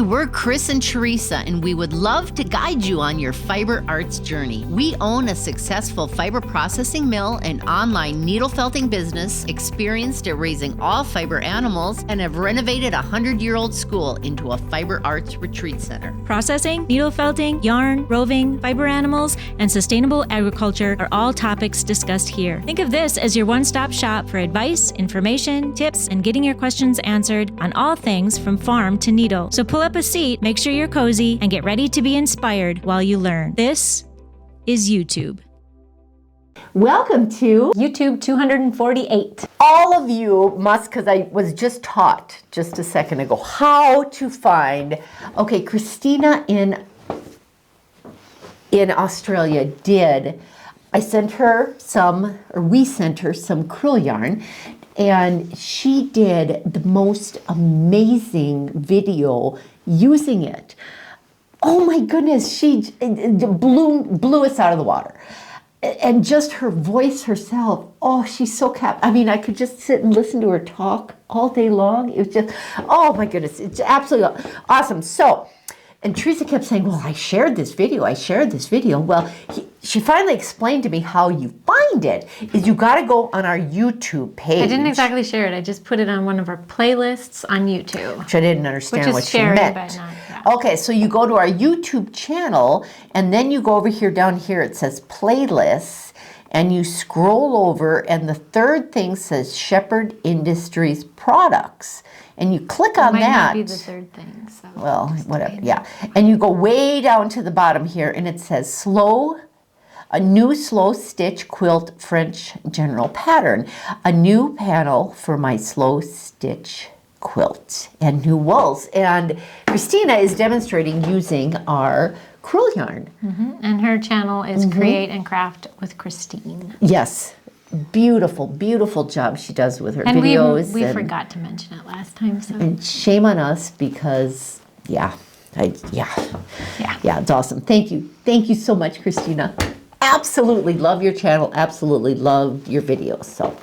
Hi, we're Chris and Teresa, and we would love to guide you on your fiber arts journey. We own a successful fiber processing mill and online needle felting business, experienced at raising all fiber animals, and have renovated a 100-year-old school into a fiber arts retreat center. Processing, needle felting, yarn, roving, fiber animals, and sustainable agriculture are all topics discussed here. Think of this as your one-stop shop for advice, information, tips, and getting your questions answered on all things from farm to needle. So pull up a seat, make sure you're cozy, and get ready to be inspired while you learn. This is EweTube. Welcome to EweTube 248. all of you must, because I was just taught just a second ago how to find. Okay, Christina in Australia did. I sent her some, or we sent her some krill yarn, and she did the most amazing video using it. Oh my goodness, she blew us out of the water. And just her voice herself, oh, she's so I mean, I could just sit and listen to her talk all day long. It was just, oh my goodness, it's absolutely awesome. So, and Teresa kept saying, well, I shared this video. Well, she finally explained to me how you find it, is you got to go on our YouTube page. I didn't exactly share it. I just put it on one of our playlists on YouTube. Which I didn't understand what she sharing, meant. but not, yeah. Okay, so you go to our YouTube channel, and then you go over here, down here, it says playlists, and you scroll over, and the third thing says Shepherd Industries products. And you click on that. Might not be the third thing. So well, whatever, yeah. And you go way down to the bottom here, and it says a new slow stitch quilt French general pattern. A new panel for my slow stitch quilt and new wools. And Christina is demonstrating using our krill yarn. Mm-hmm. And her channel is Create and Craft with Christine. Yes. Beautiful, beautiful job she does with her and videos. We forgot to mention it last time. So. And shame on us because, yeah, it's awesome. Thank you so much, Christina. Absolutely love your channel. Absolutely love your videos. So,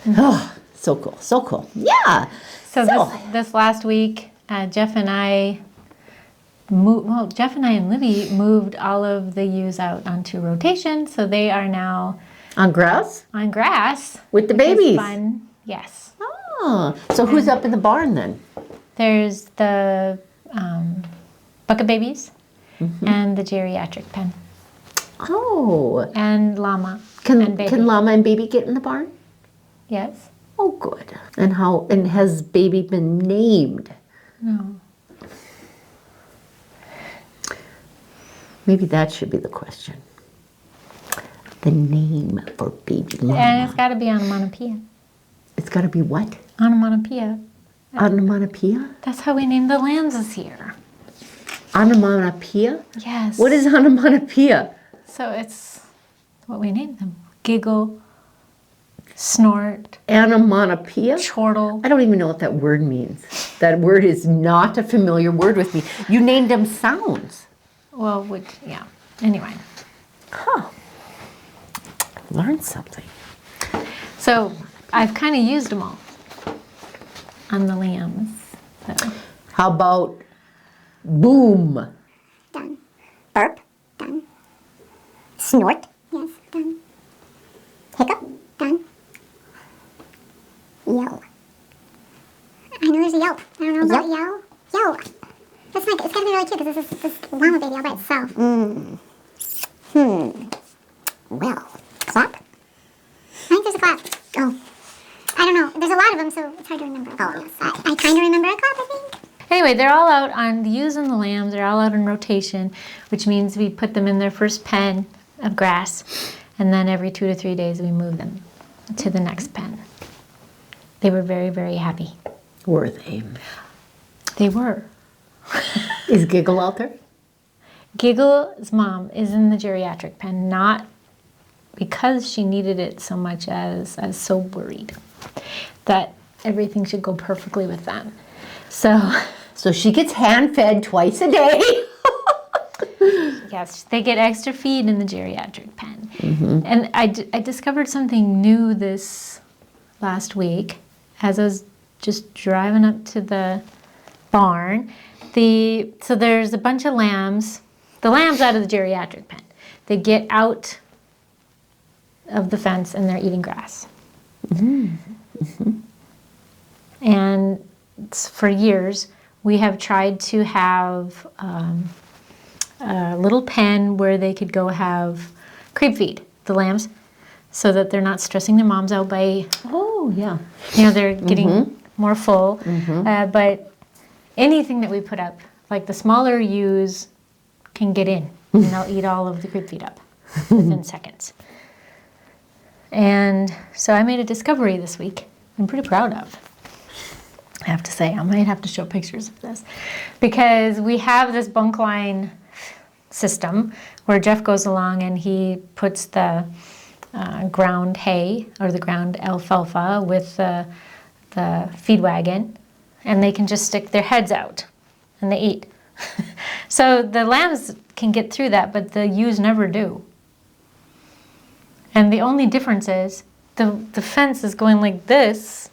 oh, so cool. Yeah. So this last week, Jeff and I and Libby moved all of the ewes out onto rotation, so they are now on grass. With the babies. Fun. Yes. Oh, so who's up in the barn then? There's the bucket babies and the geriatric pen. Oh. And llama. Can llama and baby get in the barn? Yes. Oh, good. And has baby been named? No. Maybe that should be the question. The name for baby llama. And it's got to be onomatopoeia. It's got to be what? Onomatopoeia. Onomatopoeia? That's how we named the lambs this year. Onomatopoeia? Yes. What is onomatopoeia? So it's what we named them. Giggle, snort. Onomatopoeia? Chortle. I don't even know what that word means. That word is not a familiar word with me. You named them sounds. Well, anyway. Huh. Learned something. So I've kind of used them all on the lambs. So. How about boom? Done. Burp? Done. Snort? Yes, done. Hiccup? Done. Yell. I know there's a yelp. I don't know about yell. Yo. It's got to be really cute because this llama baby all by itself. Well, clap? I think there's a clap. Oh. I don't know. There's a lot of them, so it's hard to remember. Oh, yes. I kind of remember a clap, I think. Anyway, they're all out on the ewes and the lambs. They're all out in rotation, which means we put them in their first pen of grass, and then every 2 to 3 days we move them to the next pen. They were very, very happy. Were they? They were. Is Giggle out there? Giggle's mom is in the geriatric pen, not because she needed it so much as I was so worried that everything should go perfectly with them. So she gets hand-fed twice a day. Yes, they get extra feed in the geriatric pen. And I discovered something new this last week as I was just driving up to the barn. So there's a bunch of lambs. The lambs out of the geriatric pen. They get out of the fence and they're eating grass. And for years, we have tried to have a little pen where they could go have creep feed, the lambs, so that they're not stressing their moms out by, they're getting more full. But anything that we put up, like the smaller ewes can get in and they'll eat all of the creep feed up within seconds. And so I made a discovery this week I'm pretty proud of. I have to say, I might have to show pictures of this, because we have this bunk line system where Jeff goes along and he puts the ground hay or the ground alfalfa with the feed wagon, and they can just stick their heads out and they eat. So the lambs can get through that, but the ewes never do. And the only difference is the fence is going like this.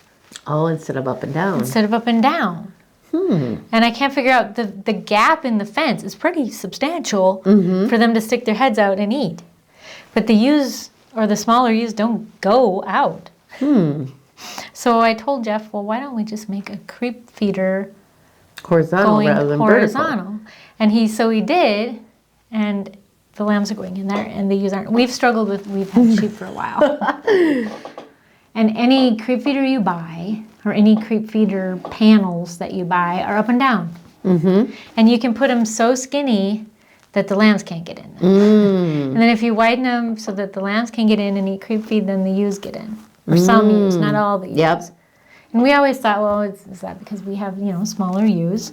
Oh, instead of up and down. Instead of up and down. And I can't figure out, the gap in the fence is pretty substantial for them to stick their heads out and eat. But the ewes, or the smaller ewes, don't go out. So I told Jeff, well, why don't we just make a creep feeder Horizontal rather than horizontal. vertical. And he did, and the lambs are going in there, and the ewes aren't. We've had sheep for a while. And any creep feeder you buy, or any creep feeder panels that you buy, are up and down. And you can put them so skinny that the lambs can't get in. And then if you widen them so that the lambs can get in and eat creep feed, then the ewes get in. Or some ewes, not all the ewes. And we always thought, well, is that because we have, smaller ewes?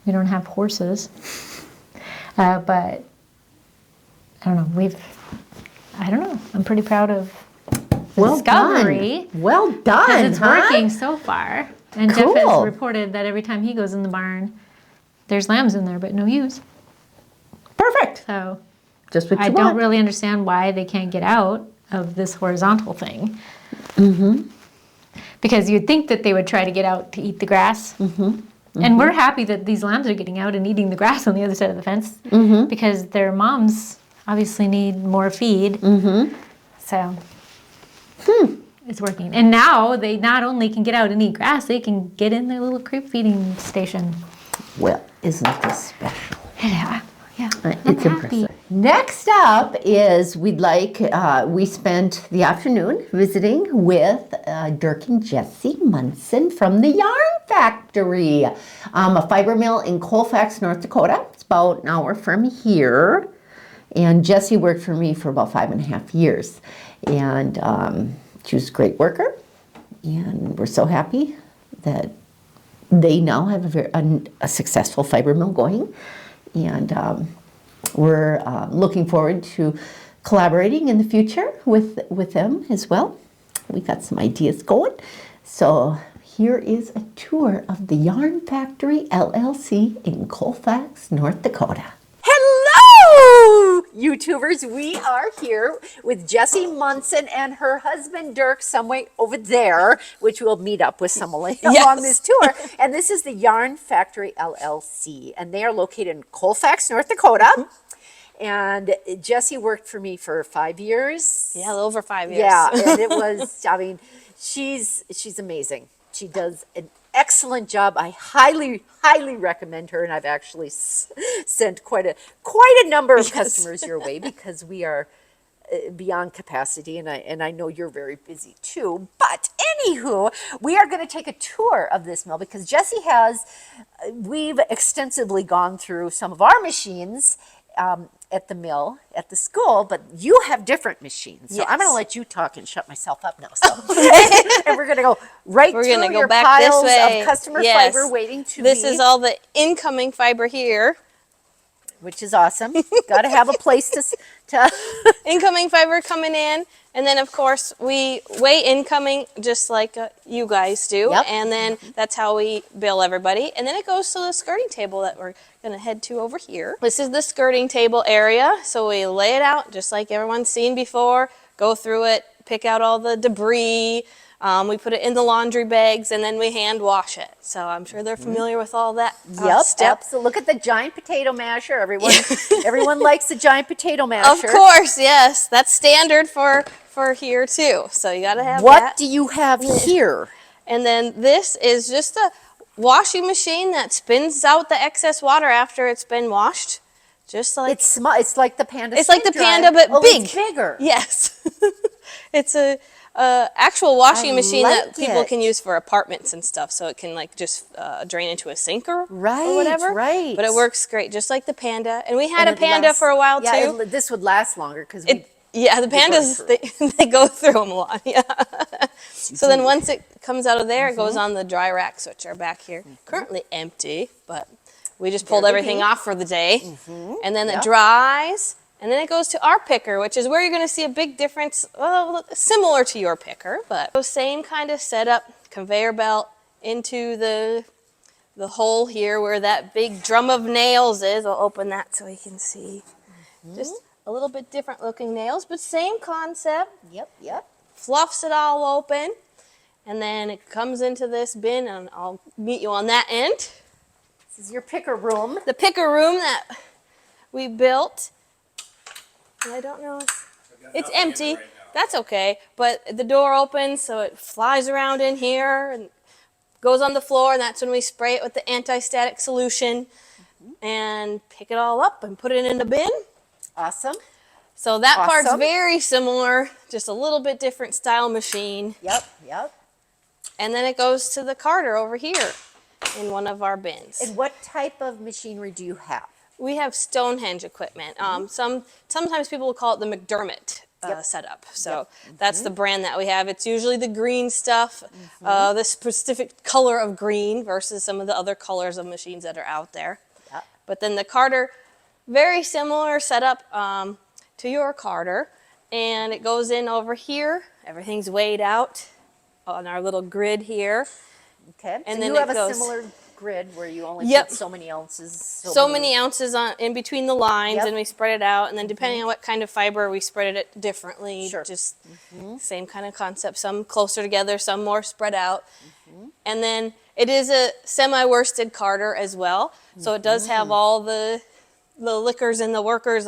We don't have horses. But I don't know. I'm pretty proud of the discovery. Well done. Because it's working so far. And Jeff has reported that every time he goes in the barn, there's lambs in there, but no ewes. Perfect. So just what you I want. don't really understand why they can't get out of this horizontal thing. Because you'd think that they would try to get out to eat the grass. And we're happy that these lambs are getting out and eating the grass on the other side of the fence, because their moms obviously need more feed. So it's working. And now they not only can get out and eat grass, they can get in their little creep feeding station. Well, isn't this special? Yeah. It's impressive. Next up is we spent the afternoon visiting with Dirk and Jessie Monson from the Yarn Factory, a fiber mill in Colfax, North Dakota. It's about an hour from here. And Jessie worked for me for about 5.5 years. And she was a great worker. And we're so happy that they now have a successful fiber mill going. And we're looking forward to collaborating in the future with them as well. We've got some ideas going. So here is a tour of the Yarn Factory LLC in Colfax, North Dakota. Hello, YouTubers. We are here with Jessie Monson and her husband Dirk, somewhere over there, which we'll meet up with somewhere along this tour. And this is the Yarn Factory LLC, and they are located in Colfax, North Dakota. And Jessie worked for me for 5 years. Yeah, over 5 years. Yeah, and it was, she's amazing. She does an excellent job. I highly recommend her, and I've actually sent quite a number of customers your way, because we are beyond capacity, and I know you're very busy too. But anywho, we are going to take a tour of this mill, because Jessie we've extensively gone through some of our machines at the mill, at the school, but you have different machines. So I'm going to let you talk and shut myself up now. So, and we're going to go through your back piles this way. of customer fiber waiting to This is all the incoming fiber here. Which is awesome. Got to have a place to Incoming fiber coming in. And then, of course, we weigh incoming just like you guys do. Yep. And then that's how we bill everybody. And then it goes to the skirting table that we're going to head to over here. This is the skirting table area. So we lay it out just like everyone's seen before, go through it, pick out all the debris, We put it in the laundry bags, and then we hand wash it. So I'm sure they're familiar with all that Yep, steps. absolutely. Look at the giant potato masher. Everyone likes the giant potato masher. Of course, yes. That's standard for here too. So you got to have What that. do you have here? And then this is just a washing machine that spins out the excess water after it's been washed. Just like It's like the Panda. It's like the spin Panda, dry. but big. It's bigger. Yes. It's a actual washing machine like that people it. can use for apartments and stuff. So it can like just drain into a sink or Right, whatever. right. But it works great, just like the Panda. And we had And a Panda lasts- for a while yeah, too. this would last longer because Yeah, the pandas, they go through them a lot, yeah. So then once it comes out of there, it goes on the dry racks, which are back here. Currently empty, but we just pulled everything off for the day. And then it dries, and then it goes to our picker, which is where you're going to see a big difference, well, similar to your picker, but the same kind of setup, conveyor belt into the hole here where that big drum of nails is. I'll open that so you can see. Just a little bit different looking nails, but same concept. Yep. Fluffs it all open, and then it comes into this bin, and I'll meet you on that end. This is your picker room. The picker room that we built. I don't know. It's empty. That's okay, but the door opens, so it flies around in here and goes on the floor, and that's when we spray it with the anti-static solution and pick it all up and put it in the bin. Awesome. So that part's Awesome. very similar, just a little bit different style machine. Yep. And then it goes to the carter over here in one of our bins. And what type of machinery do you have? We have Stonehenge equipment. Sometimes people will call it the McDermott setup. So that's the brand that we have. It's usually the green stuff, the specific color of green versus some of the other colors of machines that are out there. Yep. But then the carter, very similar setup to your carter, and it goes in over here. Everything's weighed out on our little grid here. Okay. And so then you have it a goes- similar grid where you only Yep. put so many ounces. So many ounces in between the lines, Yep. and we spread it out. And then depending on what kind of fiber, we spread it differently. Sure. Just same kind of concept. Some closer together, some more spread out. And then it is a semi-worsted carter as well. So it does have all the lickers and the workers.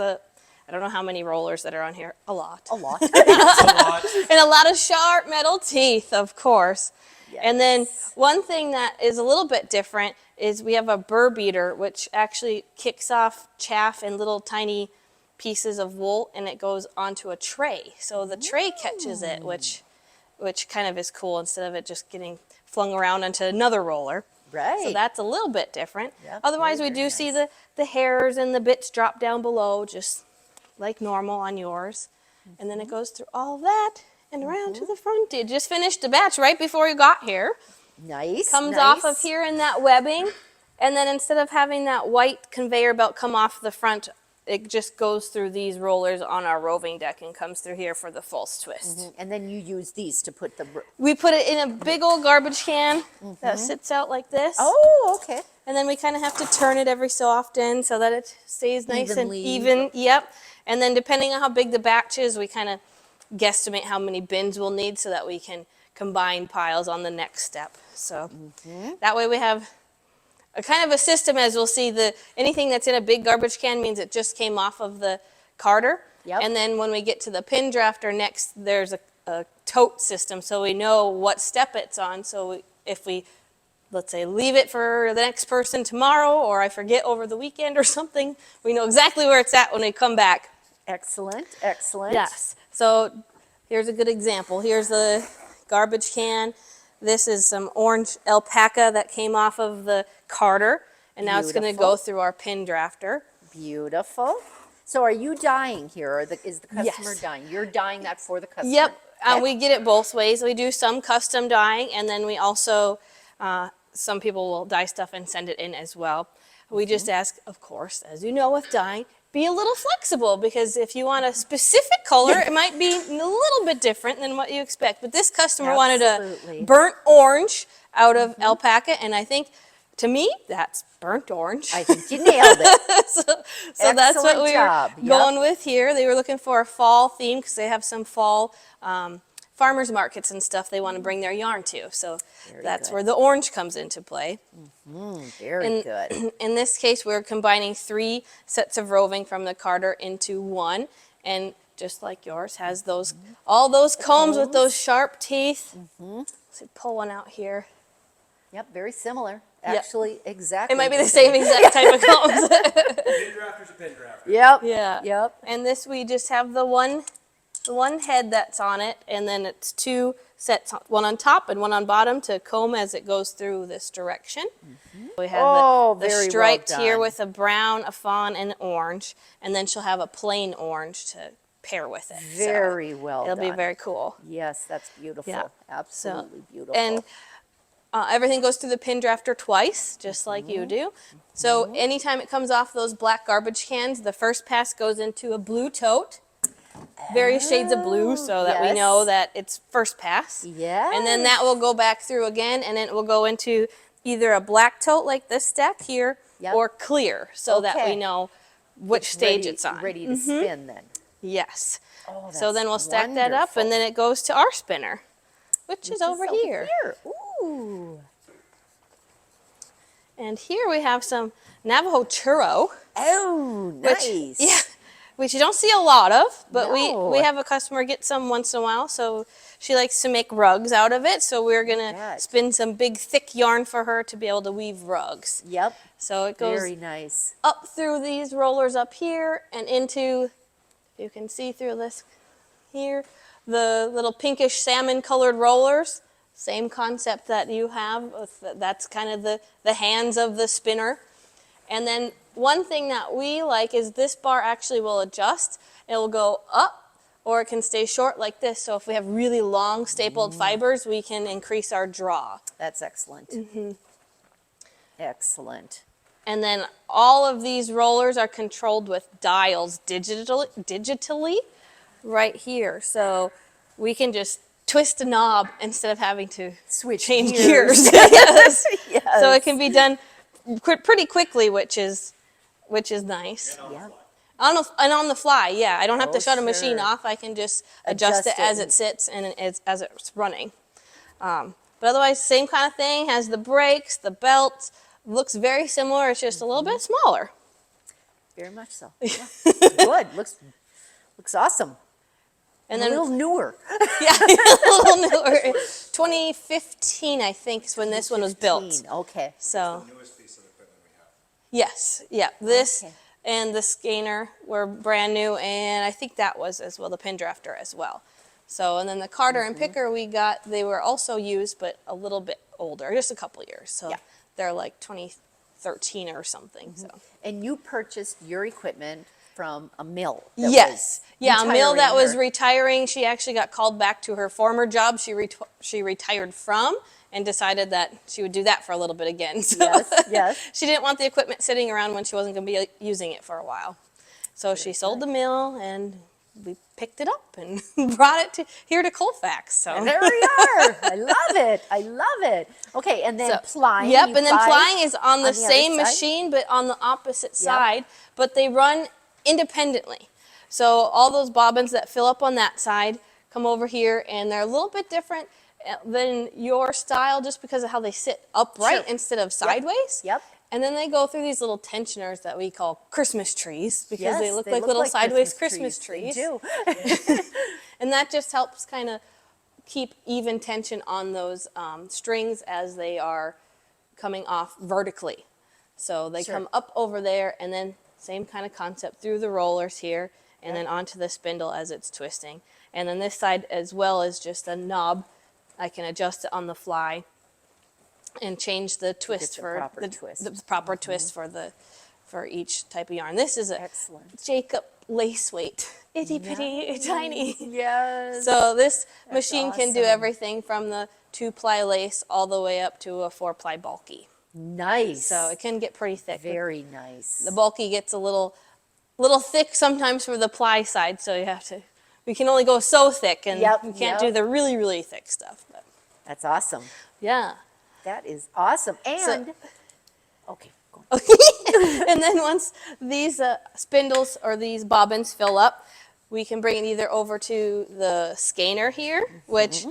I don't know how many rollers that are on here. A lot. A lot. And a lot of sharp metal teeth, of course. And then one thing that is a little bit different is we have a burr beater, which actually kicks off chaff in little tiny pieces of wool, and it goes onto a tray. So the tray catches it, which kind of is cool instead of it just getting flung around onto another roller. Right. So that's a little bit different. Yeah, Otherwise, very, we very do see the hairs and the bits drop down below, just like normal on yours. And then it goes through all that and around to the front. You just finished a batch right before you got here. Nice. Comes off of here in that webbing. And then instead of having that white conveyor belt come off the front, it just goes through these rollers on our roving deck and comes through here for the false twist. And then you use these to put the. We put it in a big old garbage can that sits out like this. Oh, okay. And then we kind of have to turn it every so often so that it stays nice Evenly. and even. Yep. And then depending on how big the batch is, we kind of guesstimate how many bins we'll need so that we can combine piles on the next step. So that way we have a kind of a system, as we'll see. Anything that's in a big garbage can means it just came off of the carter. Yep. And then when we get to the pin drafter next, there's a tote system, so we know what step it's on. So if we, let's say, leave it for the next person tomorrow, or I forget over the weekend or something, we know exactly where it's at when we come back. Excellent. Yes. So here's a good example. Here's the garbage can. This is some orange alpaca that came off of the carter, and now it's going to Beautiful. go through our pin drafter. Beautiful. So are you dyeing here, or is the customer Yes. dyeing? You're dyeing that for the customer? Yep. Okay. We get it both ways. We do some custom dyeing, and then we also, some people will dye stuff and send it in as well. We just ask, of course, as you know with dyeing, be a little flexible, because if you want a specific color, it might be a little bit different than what you expect. But this customer wanted Absolutely. a burnt orange out of alpaca, and I think, to me, that's burnt orange. I think you nailed it. So that's what Excellent we job. were Yep. going with here. They were looking for a fall theme because they have some fall farmers markets and stuff they want to bring their yarn to. So that's where the orange comes into play. Very good. In this case, we're combining 3 sets of roving from the Carter into one, and just like yours, has those all those combs with those sharp teeth. So pull one out here. Yep, very similar. Actually, exactly. It might be the same exact type of combs. Pin drafter's a pin drafter. Yep. Yeah. Yep. And this, we just have the one head that's on it, and then it's 2 sets, one on top and one on bottom to comb as it goes through this direction. We have the very striped well here done. with a brown, a fawn, and an orange, and then she'll have a plain orange to pair with it. So Very well it'll done. be very cool. Yes, that's beautiful. Yeah. Absolutely beautiful. And everything goes through the pin drafter twice, just like you do. So anytime it comes off those black garbage cans, the first pass goes into a blue tote, various shades of blue, so that we know that it's first pass. Yes. And then that will go back through again, and then it will go into either a black tote like this stack here, or clear, so that we Okay. know which stage it's on. Ready to spin then. Yes. Oh, So then we'll that's stack that up, and then it goes to our spinner, which is over here. Ooh. And here we have some Navajo churro. Oh, nice. Yeah, which you don't see a lot of, but No. we have a customer get some once in a while, so she likes to make rugs out of it, so we're going to bet. spin some big thick yarn for her to be able to weave rugs. Yep. So it goes Very nice. up through these rollers up here and into, you can see through this here, the little pinkish salmon colored rollers. Same concept that you have. That's kind of the hands of the spinner. And then one thing that we like is this bar actually will adjust. It will go up, or it can stay short like this. So if we have really long stapled fibers, we can increase our draw. That's excellent. Excellent. And then all of these rollers are controlled with dials digitally right here. So we can just twist a knob instead of having to change gears. Yes. Yes. So it can be done pretty quickly, which is nice. Yeah. On the fly, yeah. I don't have to Oh, shut a machine sure. off. I can just adjust it Adjust as it. it sits and as it's running. But otherwise, same kind of thing. Has the brakes, the belt. Looks very similar. It's just a little bit smaller. Very much so. Yeah. Good. Looks awesome. And A then little newer. yeah, a little newer. 2015, I think, is when this one was built. Okay. So Newest piece of equipment we have. yes, yeah. This Okay. and the scanner were brand new, and I think that was as well the pin drafter as well. So and then the Carter and picker we got, they were also used, but a little bit older, just a couple years. So Yeah. they're like 2013 or something. So And you purchased your equipment from a mill. that yes, was yeah, a mill that retiring was her. retiring. She actually got called back to her former job she retired from, and decided that she would do that for a little bit again. So Yes, yes. she didn't want the equipment sitting around when she wasn't going to be using it for a while. So she sold the mill, and we picked it up and brought it here to Colfax. So There we are. I love it. I love it. Okay, and then plying. Yep, you and then ply plying is on the other same side? machine, but on the opposite side. But they run independently. So all those bobbins that fill up on that side come over here, and they're a little bit different than your style just because of how they sit upright instead of sideways. Yep. And then they go through these little tensioners that we call Christmas trees because Yes, they look like little sideways Christmas trees. They do. And that just helps kind of keep even tension on those strings as they are coming off vertically. So they come up over there, and then same kind of concept through the rollers here, and then onto the spindle as it's twisting. And then this side as well is just a knob. I can adjust it on the fly and change the twist the for proper twist. the proper twist for each type of yarn. This is a Excellent. Jacob lace weight, itty bitty, tiny. Yes. So this machine can do awesome. everything from the 2-ply lace all the way up to a 4-ply bulky. Nice. So it can get pretty thick. Very nice. The bulky gets a little thick sometimes for the ply side, so we can only go so thick, and we can't do the really, really thick stuff. But That's awesome. yeah. That is awesome. And okay, go on. And then once these spindles or these bobbins fill up, we can bring it either over to the skeiner here, which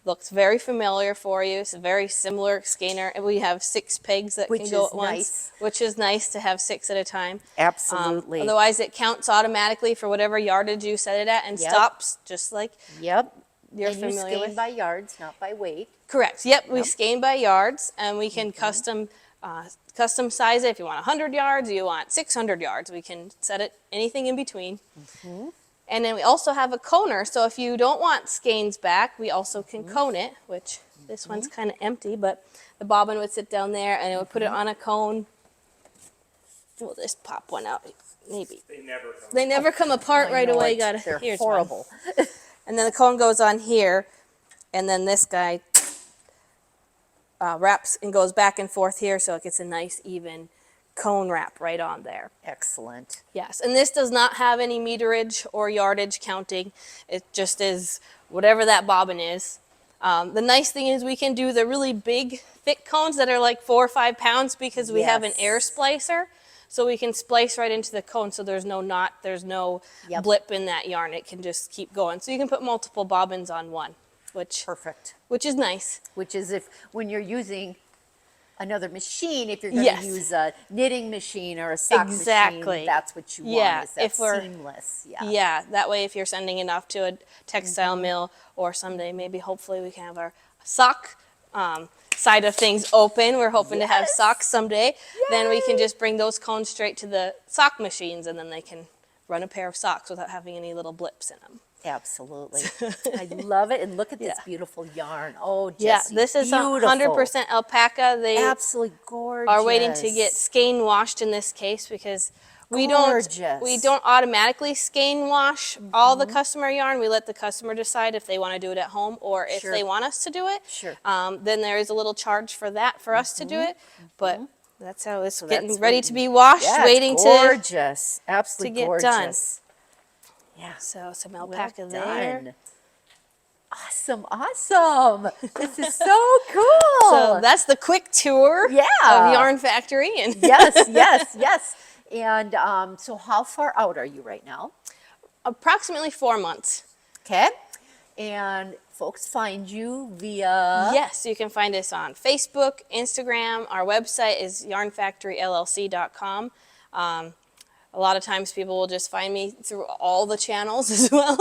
looks very familiar for you. It's a very similar skeiner. And we have 6 pegs that Which can go is at once, nice. which is nice to have 6 at a time. Absolutely. Otherwise, it counts automatically for whatever yardage you set it at and Yep. stops just like Yep. you're And you familiar skein with. by yards, not by weight. Correct. Yep, we skein by yards, and we can custom size it. If you want 100 yards, you want 600 yards, we can set it anything in between. And then we also have a coner, so if you don't want skeins back, we also can cone it, which this one's kind of empty, but the bobbin would sit down there, and it would put it on a cone. We'll just pop one out, maybe. They never come apart right away. They're Here's one. horrible. And then the cone goes on here, and then this guy wraps and goes back and forth here, so it gets a nice even cone wrap right on there. Excellent. Yes, and this does not have any meterage or yardage counting. It just is whatever that bobbin is. The nice thing is we can do the really big, thick cones that are like 4 or 5 pounds because we have an air splicer. So we can splice right into the cone, so there's no knot, there's no blip in that yarn. It can just keep going. So you can put multiple bobbins on one, which Perfect. is nice. Which is if, when you're using another machine, if you're going to use a knitting machine or a sock machine, that's what you want, is that if we're seamless. Yeah, that way if you're sending it off to a textile mill, or someday maybe hopefully we can have our sock side of things open. We're hoping to have socks someday. Then we can just bring those cones straight to the sock machines, and then they can run a pair of socks without having any little blips in them. Absolutely. I love it. And look at this beautiful yarn. Oh, Jessie, Yeah, this is 100% alpaca. They absolutely gorgeous. are waiting to get skein washed in this case because we don't automatically skein wash all the customer yarn. We let the customer decide if they want to do it at home or if they want us to do it. Then there is a little charge for that for us to do it, but that's how it's getting ready to be washed, waiting gorgeous. Absolutely to get gorgeous. done. Yeah, so some alpaca there. Awesome, awesome. This is so cool. So that's the quick tour of Yarn Factory. And yes. And so how far out are you right now? Approximately 4 months. Okay. And folks find you via? Yes, you can find us on Facebook, Instagram. Our website is yarnfactoryllc.com. A lot of times people will just find me through all the channels as well.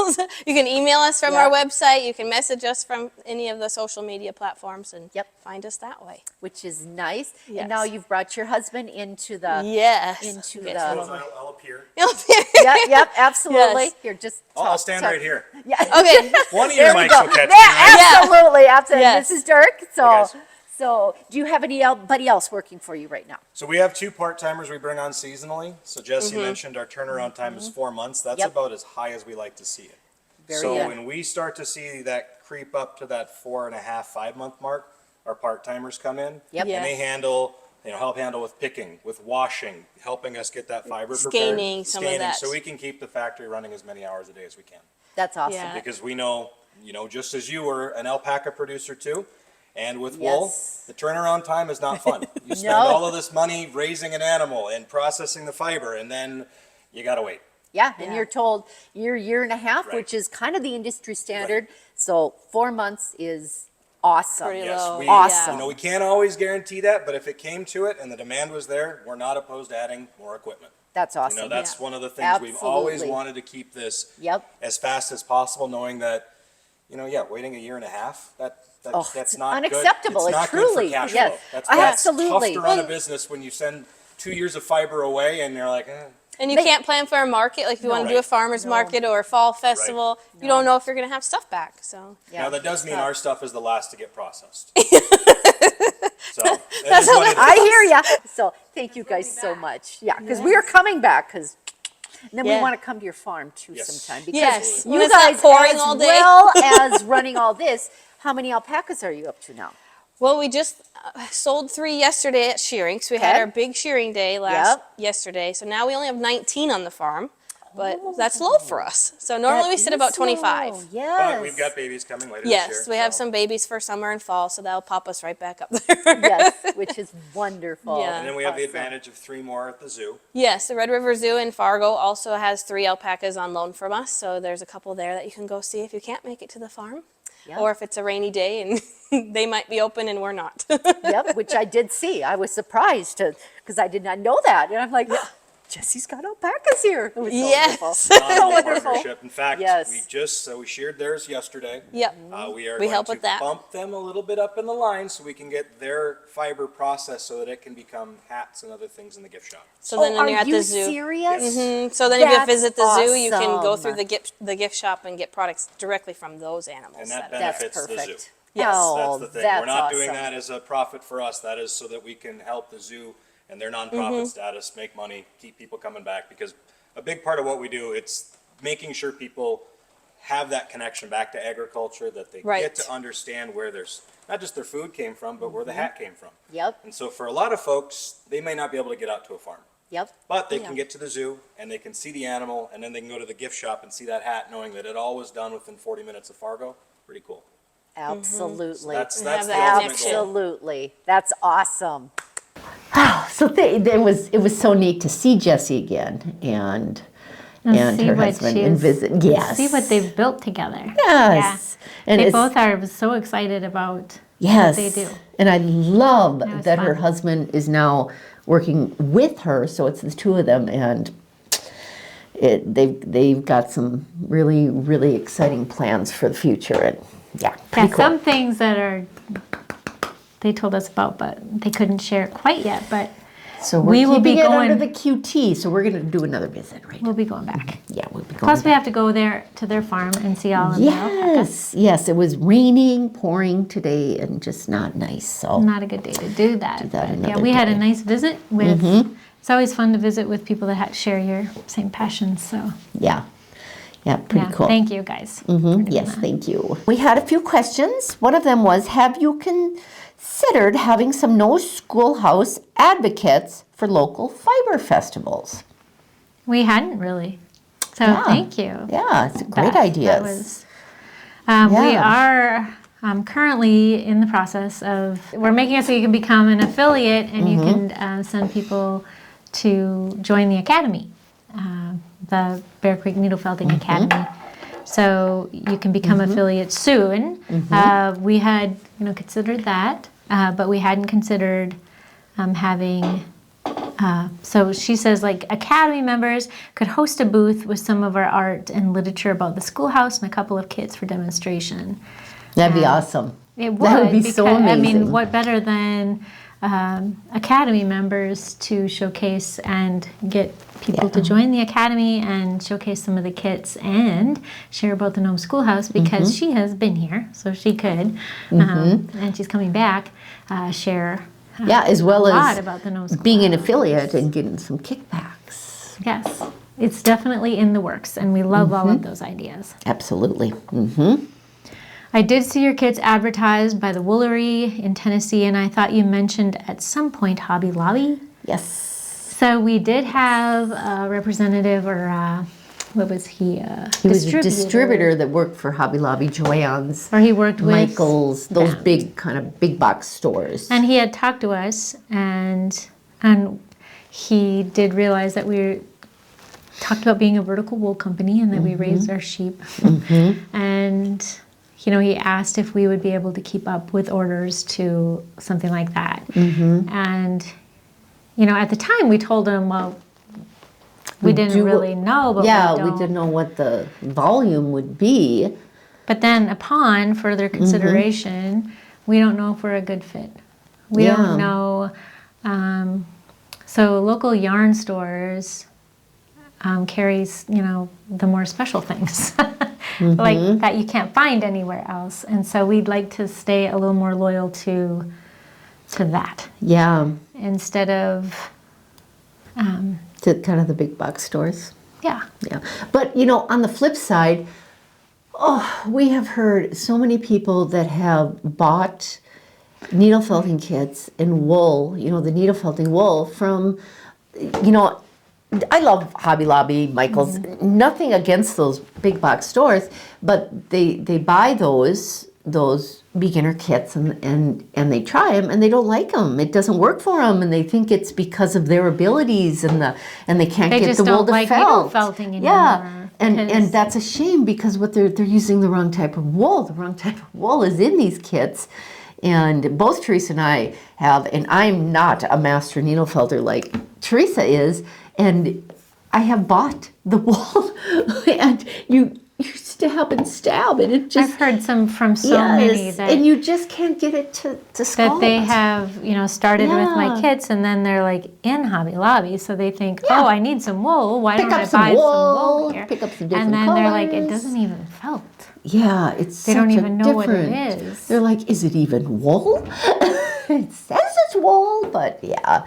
You can email us from our website. You can message us from any of the social media platforms and find us that way. Which is nice. And now you've brought your husband into the... I'll appear. Yep, absolutely. Yes. Here, just... I'll stand right here. Yeah. Okay. One of your mics will catch me. Absolutely. Yes. This is Dirk. Hey, So, do you have anybody else working for you right now? So we have 2 part-timers we bring on seasonally. So Jessie mentioned our turnaround time is 4 months. That's about as high as we like to see it. So when we start to see that creep up to that 4.5, 5 month mark, our part-timers come in and they handle, help handle with picking, with washing, helping us get that fiber prepared. Scanning, some of that. So we can keep the factory running as many hours a day as we can. That's awesome. Yeah. Because we know, just as you were an alpaca producer too, and with wool, the turnaround time is not fun. You spend all of this money raising an animal and processing the fiber, and then you gotta wait. Yeah, and you're told year and a half, which is kind of the industry standard. So 4 months is awesome. Pretty low. Awesome. We can't always guarantee that, but if it came to it and the demand was there, we're not opposed to adding more equipment. That's awesome. That's one of the things we've always wanted to keep this as fast as possible, knowing that, waiting a year and a half, that's not unacceptable. Good. It's not truly, good for cash flow. That's absolutely tough to run a business when you send 2 years of fiber away and you're like, And you can't plan for a market, like if you want to do a farmer's market or a fall festival, you don't know if you're going to have stuff back. So Now that does mean our stuff is the last to get processed. So that's what it is. I hear you. So thank you guys so much. Yeah, because we are coming back because. And then we want to come to your farm too sometime because you guys, pouring as all day. well as running all this, how many alpacas are you up to now? Well, we just sold 3 yesterday at shearing. So we had our big shearing day yesterday. So now we only have 19 on the farm. but that's low for us. So normally we sit about 25. Oh, yes. But we've got babies coming later this Yes, year. we have so- some babies for summer and fall, so that'll pop us right back up there. Yes, which is wonderful. Yeah. And then we have the Awesome. advantage of 3 more at the zoo. Yes, the Red River Zoo in Fargo also has 3 alpacas on loan from us, so there's a couple there that you can go see if you can't make it to the farm. Yep. Or if it's a rainy day and they might be open and we're not. Yep, which I did see. I was surprised because I did not know that. And I'm like, Jesse's got alpacas here. It was so Yes. wonderful. Phenomenal wonderful. partnership. In fact, Yes. we sheared theirs yesterday. Yep. We are We going help to with that. bump them a little bit up in the line so we can get their fiber processed so that it can become hats and other things in the gift shop. So then when are you're at you the zoo. serious? So then if you That's visit the zoo, you can go awesome. through the gift shop and get products directly from those animals. And that That's benefits the zoo. perfect. Yes. Oh, That's the thing. that's We're not doing awesome. that as a profit for us. That is so that we can help the zoo and their nonprofit status make money, keep people coming back. Because a big part of what we do, it's making sure people have that connection back to agriculture, that they Right. get to understand where not just their food came from, but where the hat came from. Yep, And so for a lot of folks, they may not be able to get out to a farm. yep. But they can get to the zoo and they can see the animal and then they can go to the gift shop and see that hat knowing that it all was done within 40 minutes of Fargo. Pretty cool. Absolutely. That's have the that ultimate connection. goal. Absolutely. That's awesome. So it was so neat to see Jessie again and see her what husband she and is- visit. Yes. See what they've built together. Yes. And They it's, both are so excited about yes. what they do. And I love was that her fun. husband is now working with her, so it's the two of them, and they've got some really, really exciting plans for the future. And yeah, pretty cool. Some things that they told us about, but they couldn't share it quite yet. But So we're we will be keeping it under going- the QT, so we're going to do another visit, right? we'll be going back. Yeah, we'll be going Plus, we back. have to go there to their farm and see all of the alpacas. Yes, it was raining, pouring today, and just not nice. So Not a good day to do that. that but yeah, another we had a day. nice visit with. It's always fun to visit with people that share your same passions. So yeah, pretty yeah, cool. thank you guys. for doing Yes, that. thank you. We had a few questions. One of them was, have you considered having some no schoolhouse advocates for local fiber festivals? We hadn't really. So Yeah. thank you. Yeah, it's a great That idea. was, we Yeah. are currently in the process of, we're making it so you can become an affiliate and you can send people to join the academy, the Bear Creek Needle Felting Academy. So you can become affiliate soon. We had considered that, but we hadn't considered having. So she says, like, Academy members could host a booth with some of our art and literature about the schoolhouse and a couple of kits for demonstration. That'd be awesome. It would. That would be so because, I amazing. mean, what better than Academy members to showcase and get people to join the Academy and showcase some of the kits and share about the Gnome Schoolhouse because she has been here, so she could, and she's coming back, share Yeah, as well a lot as about the Gnome Schoolhouse. being an affiliate and getting some kickbacks. Yes, it's definitely in the works, and we love all of those ideas. Absolutely. I did see your kits advertised by the Woolery in Tennessee, and I thought you mentioned at some point Hobby Lobby. Yes. So we did have a representative, or what was he? He was a distributor that worked for Hobby Lobby, Joann's, Or he worked with Michael's, those them. big kind of big box stores. And he had talked to us, and he did realize that we talked about being a vertical wool company and that we raised our sheep. And he asked if we would be able to keep up with orders to something like that. And at the time we told him, well, we didn't really know, but we didn't know what the volume would be. But then upon further consideration, we don't know if we're a good fit. We Yeah. don't know. So local yarn stores carries, the more special things like that you can't find anywhere else. And so we'd like to stay a little more loyal to that Yeah, instead of, to kind of the big box stores. yeah. Yeah. But, on the flip side, we have heard so many people that have bought needle felting kits and wool, the needle felting wool from, I love Hobby Lobby, Michael's, nothing against those big box stores, but they buy those beginner kits and they try them and they don't like them. It doesn't work for them, and they think it's because of their abilities and they can't They get just the wool don't to like felt. needle felting anymore. Yeah, and because- that's a shame because what they're using the wrong type of wool. The wrong type of wool is in these kits. And both Teresa and I have, and I'm not a master needle felter like Teresa is, and I have bought the wool, and you stab and stab, and it just I've heard from so many that and you just can't get it to sculpt. that they have, started with my Yeah. kits, and then they're like in Hobby Lobby, so they think, Yeah. oh, I need some wool. Why Pick don't up I some buy some wool, wool here? pick up some and different then they're like, it colors. doesn't even felt. Yeah, it's They don't such a even know what it different- is. They're like, is it even wool? It says it's wool, but yeah.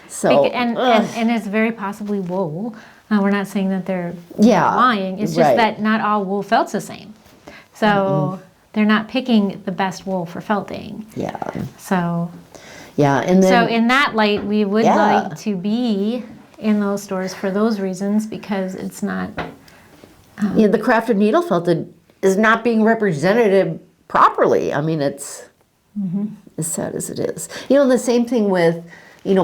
So And it's very possibly wool. We're not saying that they're Yeah, lying. It's just right. that not all wool felts the same. So they're not picking the best wool for felting. yeah, So and then in that light, we would Yeah. like to be in those stores for those reasons, because it's not. the crafted needle felted is not being represented properly. I mean, it's as sad as it is. The same thing with,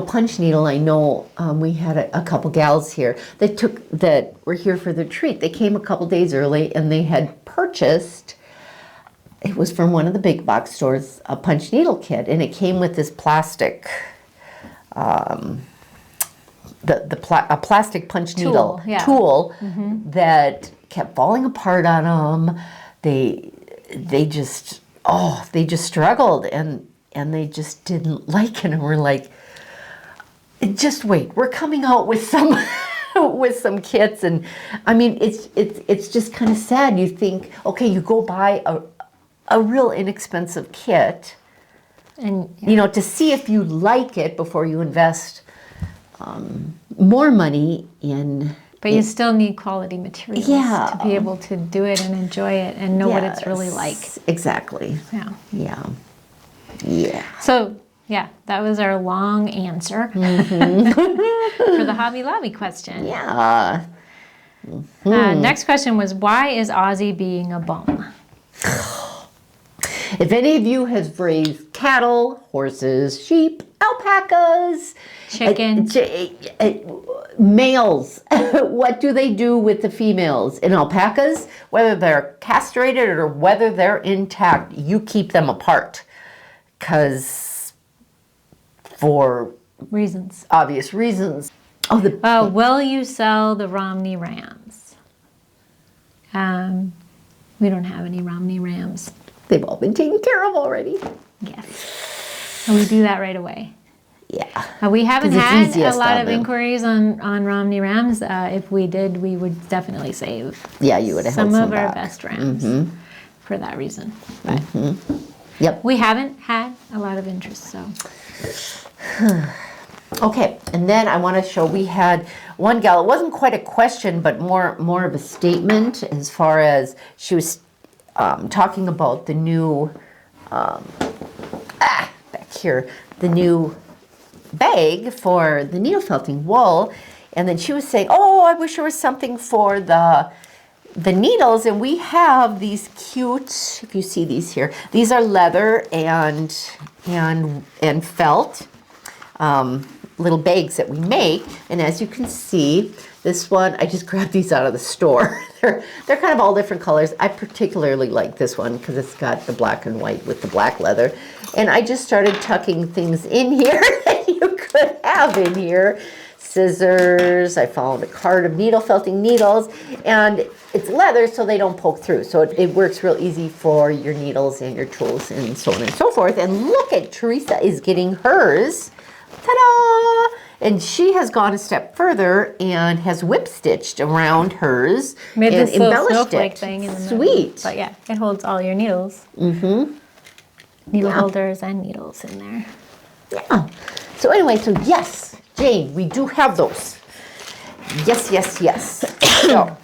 punch needle. I know we had a couple gals here that were here for the treat. They came a couple days early and they had purchased, it was from one of the big box stores, a punch needle kit, and it came with this plastic, a plastic punch needle yeah. tool that kept falling apart on them. They just struggled and they just didn't like it, and we're like, just wait, we're coming out with some with some kits. And I mean, it's just kind of sad. You think, okay, you go buy a real inexpensive kit, And to see if you like it before you invest more money in. but you still need quality materials Yeah. to be able to do it and enjoy it and know what it's really like. Yes, exactly. Yeah. Yeah. So, that was our long answer for the Hobby Lobby question. Yeah. Next question was, why is Ozzy being a bum? If any of you has raised cattle, horses, sheep, alpacas, Chicken. males, what do they do with the females? In alpacas, whether they're castrated or whether they're intact, you keep them apart. Because for Reasons. obvious reasons. Will you sell the Romney Rams? We don't have any Romney Rams. They've all been taken care of already. Yes. And we do that right away. Yeah. We haven't 'Cause it's had a easiest lot on of them. inquiries on Romney Rams. If we did, we would definitely save Yeah, you would have held some some of our back. best Rams for that reason. But Yep. we haven't had a lot of interest, so. Okay, and then I want to show, we had one gal, it wasn't quite a question, but more of a statement, as far as she was talking about the new, back here, the new bag for the needle felting wool, and then she was saying, oh, I wish there was something for the needles, and we have these cute, if you see these here, these are leather and felt little bags that we make. And as you can see, this one, I just grabbed these out of the store. they're kind of all different colors. I particularly like this one because it's got the black and white with the black leather. And I just started tucking things in here that you could have in here. Scissors, I found a card of needle felting needles, and it's leather so they don't poke through. So it works real easy for your needles and your tools and so on and so forth. And look at, Teresa is getting hers. Ta-da! And she has gone a step further and has whip stitched around hers Made and this little embellished snowflake it. thing in the middle. Sweet. But yeah, it holds all your needles. Needle holders and needles in there. Yeah. So anyway, so yes, Jane, we do have those. Yes, yes, yes. So,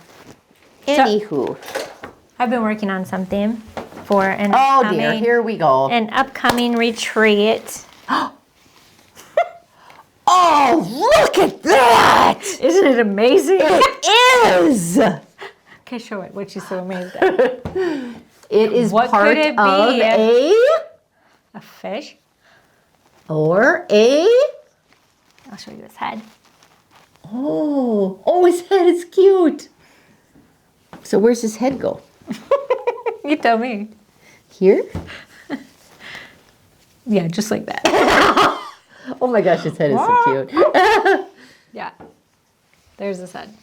anywho. I've been working on something for an Oh upcoming, dear, here we go. an upcoming retreat. Oh, look at that! Isn't Isn't it amazing? It is. Okay, show it. What she's so amazed at. It is What part could it of be? A fish. or a. I'll show you his head. Oh, his head is cute. So where's his head go? You tell me. Here? Yeah, just like that. Oh my gosh, his head is so cute. Yeah. There's his head.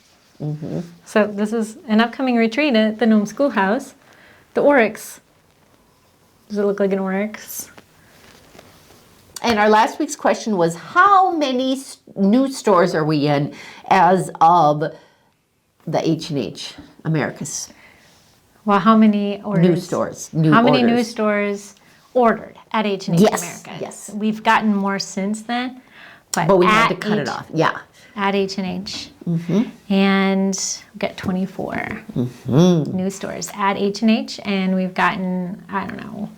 So this is an upcoming retreat at the Gnome Schoolhouse. The oryx. Does it look like an oryx? And our last week's question was, how many new stores are we in as of the H&H Americas? Well, how many orders? New stores. How many new stores ordered at H&H Yes, Americas? yes. We've gotten more since then. But we had to cut it off. Yeah. At H&H. And we got 24 new stores at H&H. And we've gotten, I don't know,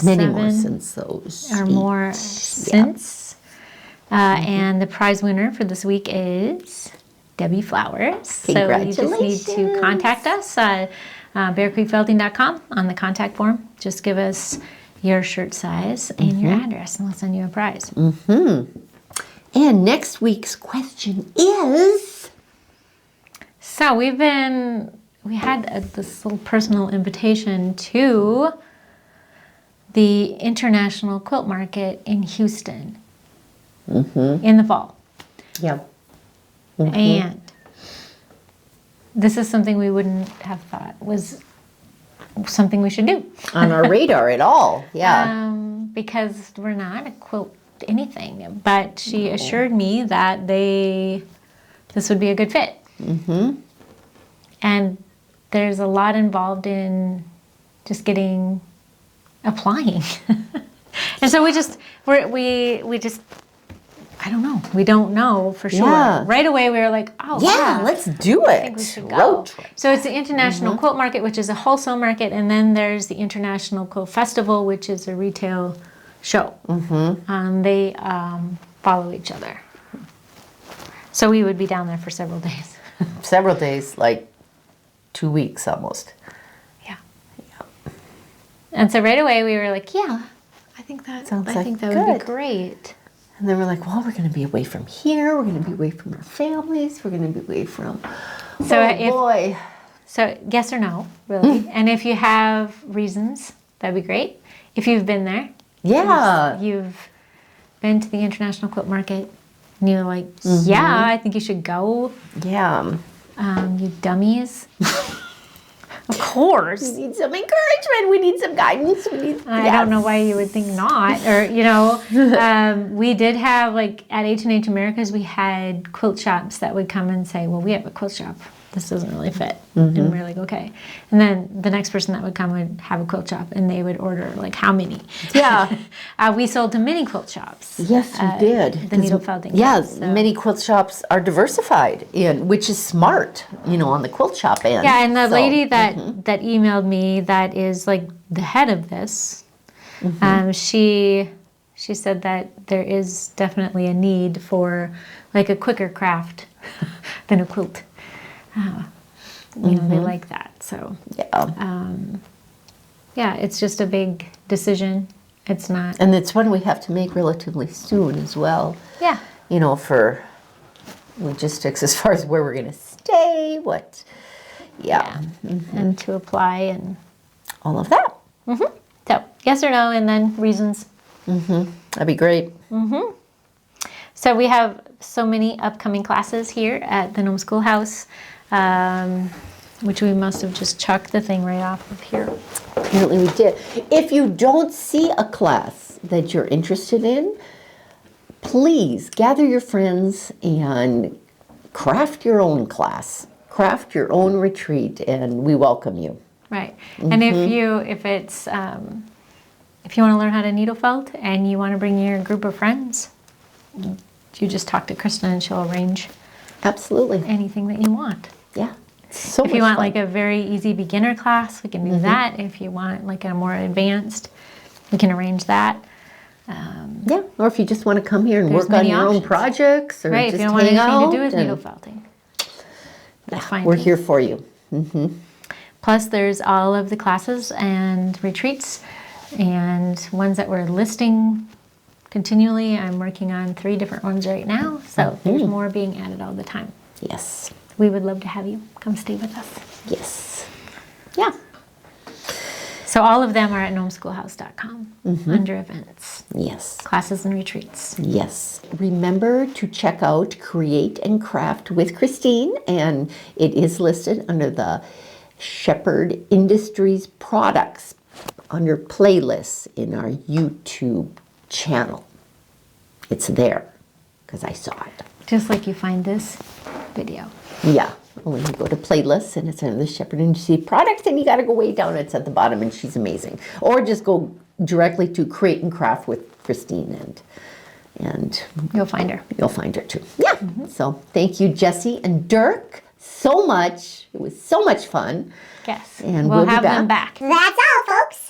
Many more 7 since those. or more since. And the prize winner for this week is Debbie Flowers. So you just need to contact us at bearcreekfelting.com on the contact form. Just give us your shirt size and your address, and we'll send you a prize. And next week's question is. So we had this little personal invitation to the International Quilt Market in Houston in the fall. Yeah. And this is something we wouldn't have thought was something we should do. On our radar at all. Yeah. Because we're not a quilt anything. But she assured me that this would be a good fit. And there's a lot involved in just applying. And so we just I don't know. We don't know for sure. Yeah. Right away we were like, oh Yeah, let's do it. I think we should go. Road trip. So it's the International Quilt Market, which is a wholesale market, and then there's the International Quilt Festival, which is a retail show. They follow each other. So we would be down there for several days. Several days, like 2 weeks almost. Yeah. And so right away we were like, yeah, I think that Sounds would like be good. great. And then we're like, well, we're going to be away from here. We're going to be away from our families. We're going to be away from. So boy. So yes or no, really. And if you have reasons, that'd be great. If you've been there. Yeah. You've been to the International Quilt Market and you're like, yeah, I think you should go. Yeah. You dummies. Of course. We need some encouragement. We need some guidance. I don't know why you would think not. Or, we did have, like, at H&H Americas, we had quilt shops that would come and say, well, we have a quilt shop. This doesn't really fit. And we're like, okay. And then the next person that would come would have a quilt shop, and they would order, like, how many? Yeah. We sold to many quilt shops. Yes, we did. The needle felting. Yes, many quilt shops are diversified, which is smart, on the quilt shop end. Yeah, and the lady that emailed me that is, like, the head of this, she said that there is definitely a need for, like, a quicker craft than a quilt. They like that. So, yeah, it's just a big decision. It's not. And it's one we have to make relatively soon as well. Yeah. For logistics as far as where we're going to stay, what. Yeah. And to apply and all of that. So, yes or no, and then reasons. That'd be great. So we have so many upcoming classes here at the Gnome Schoolhouse, which we must have just chucked the thing right off of here. Apparently we did. If you don't see a class that you're interested in, please gather your friends and craft your own class. Craft your own retreat, and we welcome you. Right. And if you want to learn how to needle felt and you want to bring your group of friends, you just talk to Kristen and she'll arrange absolutely anything that you want. Yeah. So if you want like a very easy beginner class, we can do that. If you want like a more advanced, we can arrange that. Yeah, or if you just want to come here and There's work on many your own options. projects or Right, just if you don't want hang anything out. to do with and- needle felting. That's fine. We're too. here for you. Plus, there's all of the classes and retreats and ones that we're listing continually. I'm working on 3 different ones right now, so there's more being added all the time. Yes, We would love to have you come stay with us. yes. Yeah. So all of them are at gnomeschoolhouse.com under events, Yes. classes and retreats. Yes. Remember to check out Create and Craft with Christine, and it is listed under the Shepherd Industries products under playlists in our YouTube channel. It's there because I saw it. Just like you find this video. Yeah. When you go to playlists and it's under the Shepherd Industry products, and you got to go way down. It's at the bottom, and she's amazing. Or just go directly to Create and Craft with Christine, and You'll find her. you'll find her too. Yeah. So thank you, Jessie and Dirk, so much. It was so much fun. Yes. And we'll we'll be have them back. That's all, folks.